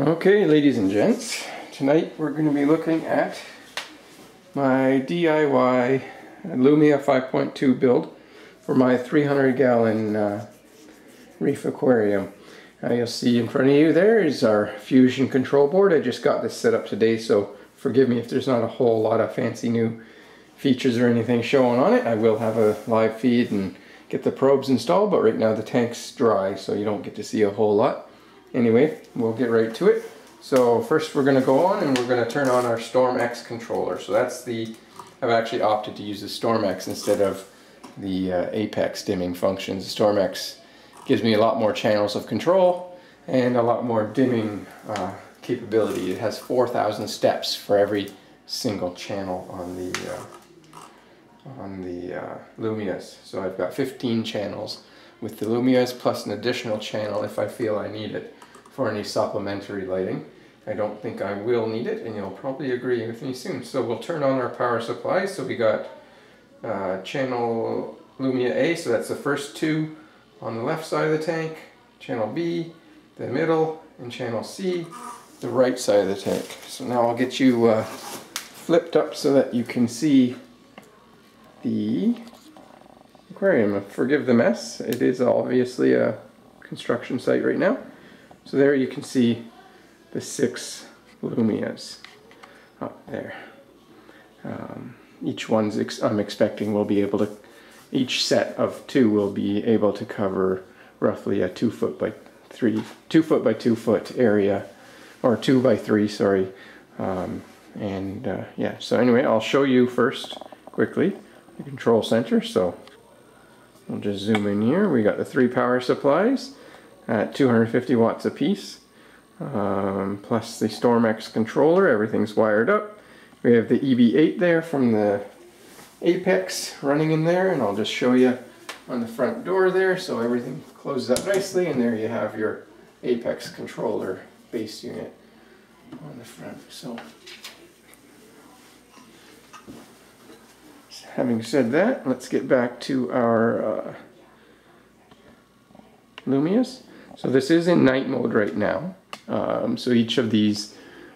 Okay, ladies and gents, tonight we're going to be looking at my DIY Lumia 5.2 build for my 300-gallon reef aquarium. You'll see in front of you there is our fusion control board. I just got this set up today, so forgive me if there's not a whole lot of fancy new features or anything showing on it. I will have a live feed and get the probes installed, but right now the tank's dry, so you don't get to see a whole lot. Anyway, we'll get right to it. So first we're going to go on and we're going to turn on our StormX controller. So that's I've actually opted to use the StormX instead of the Apex dimming functions. The StormX gives me a lot more channels of control and a lot more dimming capability. It has 4,000 steps for every single channel on the Lumias. So I've got 15 channels with the Lumias plus an additional channel if I feel I need it for any supplementary lighting. I don't think I will need it, and you'll probably agree with me soon. So we'll turn on our power supply. So we got channel Lumia A, so that's the first two on the left side of the tank, channel B, the middle, and channel C, the right side of the tank. So now I'll get you flipped up so that you can see the aquarium. Forgive the mess, it is obviously a construction site right now. So there you can see the 6 Lumias up there. Each one's I'm expecting will be able to, each set of 2 will be able to cover roughly a 2 foot by 2 foot area, or 2 by 3, sorry. Yeah, so anyway, I'll show you first +quickly the control center. So we'll just zoom in here. We got the 3 power supplies at 250 watts apiece, plus the StormX controller. Everything's wired up. We have the EB8 there from the Apex running in there, and I'll just show you on the front door there. So everything closes up nicely, and there you have your Apex controller base unit on the front. So having said that, let's get back to our Lumias. So this is in night mode right now. So each of these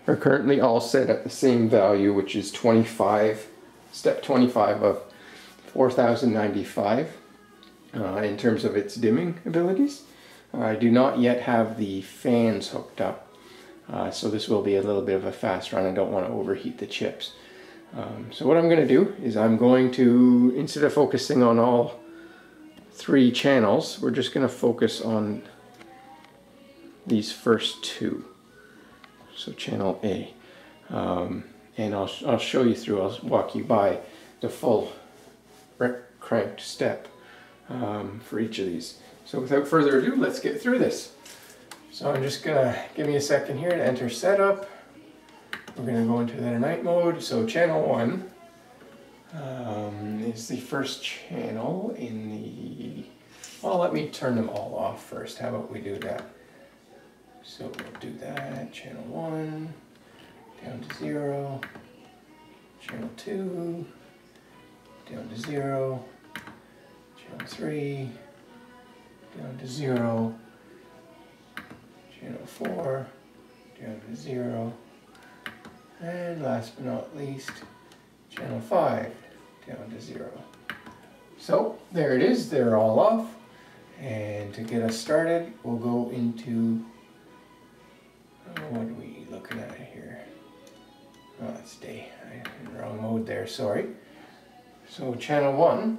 are currently all set at the same value, which is 25, step 25 of 4095 in terms of its dimming abilities. I do not yet have the fans hooked up, so this will be a little bit of a fast run. I don't want to overheat the chips. So what I'm going to do is I'm going to, instead of focusing on all 3 channels, we're just going to focus on these first 2. So channel A. And I'll show you through, I'll walk you by the full cranked step for each of these. So without further ado, let's get through this. So I'm just going to, give me a second here to enter setup. We're going to go into the night mode. So channel 1 is the first channel in the... Well, let me turn them all off first. How about we do that? So we'll do that. Channel 1, down to 0. Channel 2, down to 0. Channel 3, down to 0. Channel 4, down to 0. And last but not least, channel 5, down to 0. So there it is, they're all off. And to get us started, we'll go into, what are we looking at here? Oh, it's day. I'm in the wrong mode there, sorry. So channel 1,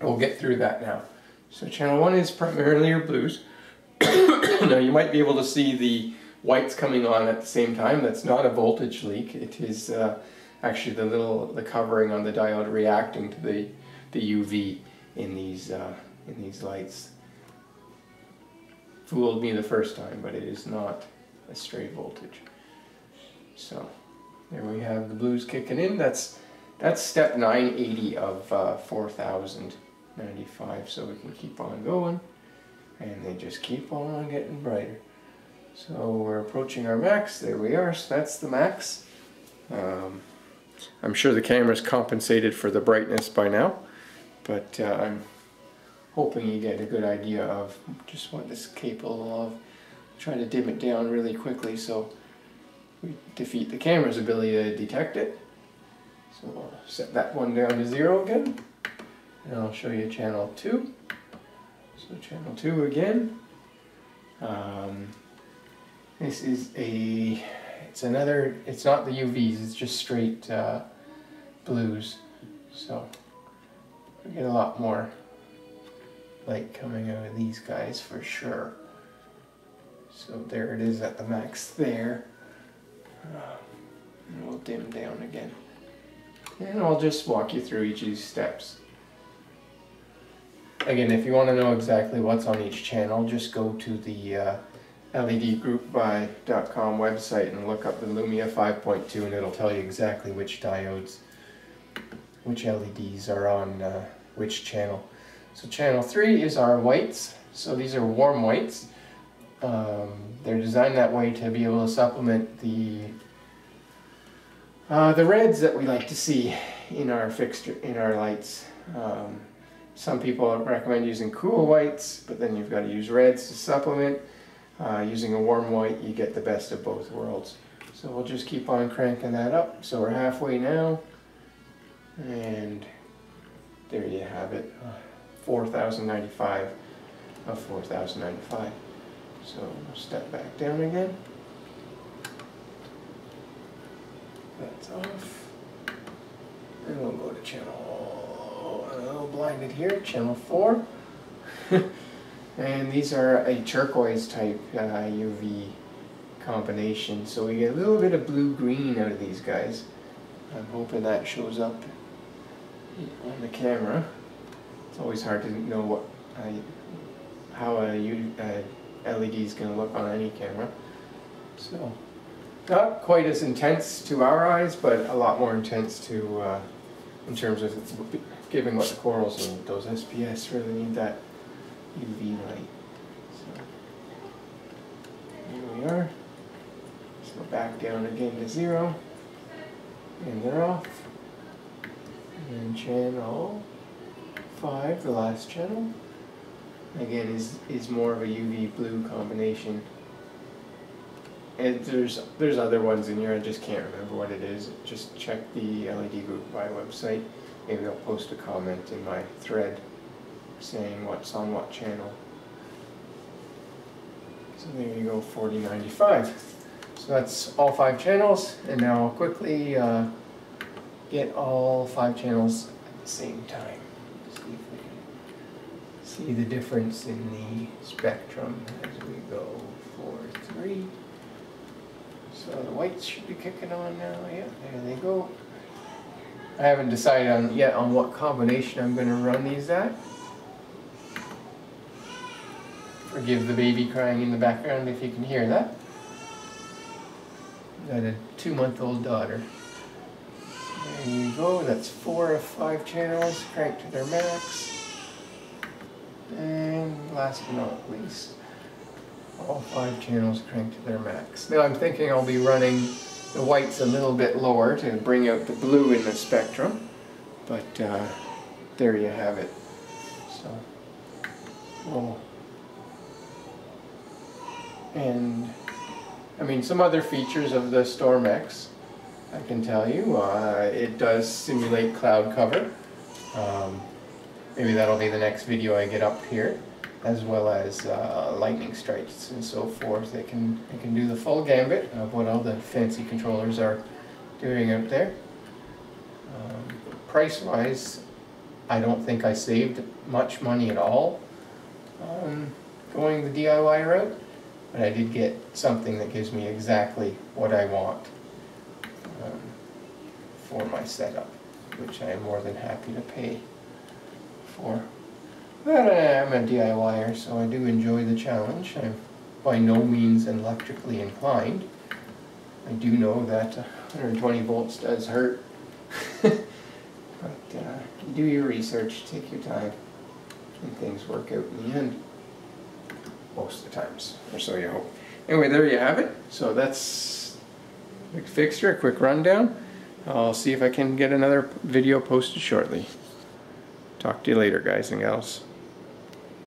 we'll get through that now. So channel 1 is primarily your blues. Now you might be able to see the whites coming on at the same time. That's not a voltage leak. It is actually the covering on the diode reacting to the UV in these lights. Fooled me the first time, but it is not a straight voltage. So there we have the blues kicking in. That's step 980 of 4095. So we can keep on going, and they just keep on getting brighter. So we're approaching our max. There we are. So that's the max. I'm sure the camera's compensated for the brightness by now, but I'm hoping you get a good idea of just what this is capable of. try to dim it down really quickly so we defeat the camera's ability to detect it. So I'll set that one down to 0 again, and I'll show you channel 2. So channel 2 again. This is it's not the UVs, it's just straight blues. So we get a lot more light coming out of these guys for sure. So there it is at the max there. And we'll dim down again. And I'll just walk you through each of these steps. Again, if you want to know exactly what's on each channel, just go to the ledgroupbuy.com website and look up the Lumia 5.2 and it'll tell you exactly which diodes, which LEDs are on which channel. So channel 3 is our whites. So these are warm whites. They're designed that way to be able to supplement the reds that we like to see in our fixture, in our lights. Some people recommend using cool whites, but then you've got to use reds to supplement. Using a warm white, you get the best of both worlds. So we'll just keep on cranking that up. So we're halfway now, and there you have it, 4095 of 4095. So we'll step back down again. That's off. And we'll go to channel, a little blinded here, channel 4. And these are a turquoise type UV combination. So we get a little bit of blue-green out of these guys. I'm hoping that shows up on the camera. It's always hard to know how a LED is going to look on any camera. So not quite as intense to our eyes, but a lot more intense to in terms of giving what the corals need. Those SPS really need that UV light. So here we are. So back down again to 0, and they're off. And then channel 5, the last channel, again is more of a UV blue combination. And there's other ones in here, I just can't remember what it is. Just check the LED Group Buy website. Maybe I'll post a comment in my thread saying what's on what channel. So there you go, 4095. So that's all 5 channels, and now I'll quickly get all 5 channels at the same time. See if we can see the difference in the spectrum as we go 4, 3. So the whites should be kicking on now. Yeah, there they go. I haven't decided yet on what combination I'm going to run these at. Forgive the baby crying in the background if you can hear that. Got a 2-month-old daughter. There you go, that's 4 of 5 channels cranked to their max. And last but not least, all 5 channels cranked to their max. Now I'm thinking I'll be running the whites a little bit lower to bring out the blue in the spectrum. But there you have it. So, well, and I mean, some other features of the StormX, I can tell you, it does simulate cloud cover. Maybe that'll be the next video I get up here, as well as lightning strikes and so forth. It can do the full gambit of what all the fancy controllers are doing out there. Price-wise, I don't think I saved much money at all going the DIY route. But I did get something that gives me exactly what I want for my setup, which I am more than happy to pay for. But I'm a DIYer, so I do enjoy the challenge. I'm by no means electrically inclined. I do know that 120 volts does hurt. But do your research, take your time, and things work out in the end. Most of the times, or so you hope. Anyway, there you have it. So that's a quick fixture, a quick rundown. I'll see if I can get another video posted shortly. Talk to you later, guys and gals.